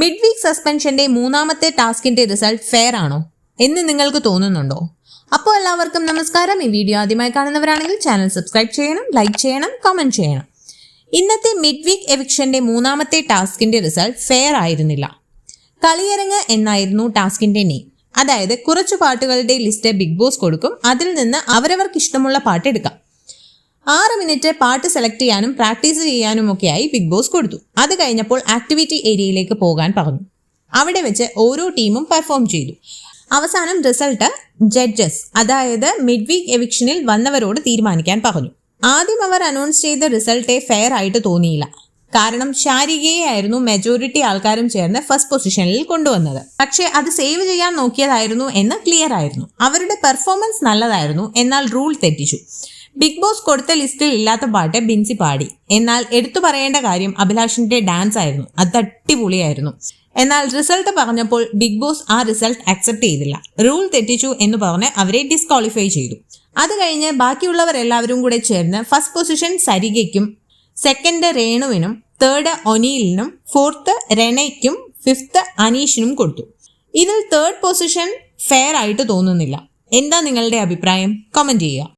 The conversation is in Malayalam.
മിഡ് വീക്ക് സസ്പെൻഷന്റെ മൂന്നാമത്തെ ടാസ്കിന്റെ റിസൾട്ട് ഫെയർ ആണോ എന്ന് നിങ്ങൾക്ക് തോന്നുന്നുണ്ടോ? അപ്പോൾ എല്ലാവർക്കും നമസ്കാരം. ഈ വീഡിയോ ആദ്യമായി കാണുന്നവരാണെങ്കിൽ ചാനൽ സബ്സ്ക്രൈബ് ചെയ്യണം, ലൈക്ക് ചെയ്യണം, കമന്റ് ചെയ്യണം. ഇന്നത്തെ മിഡ് വീക്ക് എവിക്ഷന്റെ മൂന്നാമത്തെ ടാസ്കിന്റെ റിസൾട്ട് ഫെയർ ആയിരുന്നില്ല. കളിയരങ്ങ് എന്നായിരുന്നു ടാസ്കിന്റെ നെയിം. അതായത് കുറച്ചു പാട്ടുകളുടെ ലിസ്റ്റ് ബിഗ് ബോസ് കൊടുക്കും. അതിൽ നിന്ന് അവരവർക്ക് ഇഷ്ടമുള്ള പാട്ട് എടുക്കാം. 6 മിനിറ്റ് പാട്ട് സെലക്ട് ചെയ്യാനും പ്രാക്ടീസ് ചെയ്യാനും ഒക്കെയായി ബിഗ് ബോസ് കൊടുത്തു. അത് കഴിഞ്ഞപ്പോൾ ആക്ടിവിറ്റി ഏരിയയിലേക്ക് പോകാൻ പറഞ്ഞു. അവിടെ വെച്ച് ഓരോ ടീമും പെർഫോം ചെയ്തു. അവസാനം റിസൾട്ട് ജഡ്ജസ്, അതായത് മിഡ് വീക്ക് എവിക്ഷനിൽ വന്നവരോട് തീരുമാനിക്കാൻ പറഞ്ഞു. ആദ്യം അവർ അനൗൺസ് ചെയ്ത റിസൾട്ടേ ഫെയർ ആയിട്ട് തോന്നിയില്ല. കാരണം ശാരികയായിരുന്നു മെജോറിറ്റി ആൾക്കാരും ചേർന്ന് ഫസ്റ്റ് പൊസിഷനിൽ കൊണ്ടുവന്നത്. പക്ഷേ അത് സേവ് ചെയ്യാൻ നോക്കിയതായിരുന്നു എന്ന് ക്ലിയർ ആയിരുന്നു. അവരുടെ പെർഫോമൻസ് നല്ലതായിരുന്നു, എന്നാൽ റൂൾ തെറ്റിച്ചു. ബിഗ് ബോസ് കൊടുത്ത ലിസ്റ്റിൽ ഇല്ലാത്ത പാട്ട് ബിൻസി പാടി. എന്നാൽ എടുത്തു പറയേണ്ട കാര്യം അഭിലാഷിന്റെ ഡാൻസ് ആയിരുന്നു. അത് അടിപൊളിയായിരുന്നു. എന്നാൽ റിസൾട്ട് പറഞ്ഞപ്പോൾ ബിഗ് ബോസ് ആ റിസൾട്ട് അക്സെപ്റ്റ് ചെയ്തില്ല. റൂൾ തെറ്റിച്ചു എന്ന് പറഞ്ഞ് അവരെ ഡിസ്ക്വാളിഫൈ ചെയ്തു. അത് കഴിഞ്ഞ് ബാക്കിയുള്ളവരെല്ലാവരും കൂടെ ചേർന്ന് ഫസ്റ്റ് പൊസിഷൻ സരികയ്ക്കും, സെക്കൻഡ് രേണുവിനും, തേർഡ് ഒനീലിനും, ഫോർത്ത് രെനയ്ക്കും, ഫിഫ്ത്ത് അനീഷിനും കൊടുത്തു. ഇതിൽ തേർഡ് പൊസിഷൻ ഫെയർ ആയിട്ട് തോന്നുന്നില്ല. എന്താ നിങ്ങളുടെ അഭിപ്രായം? കമന്റ് ചെയ്യുക.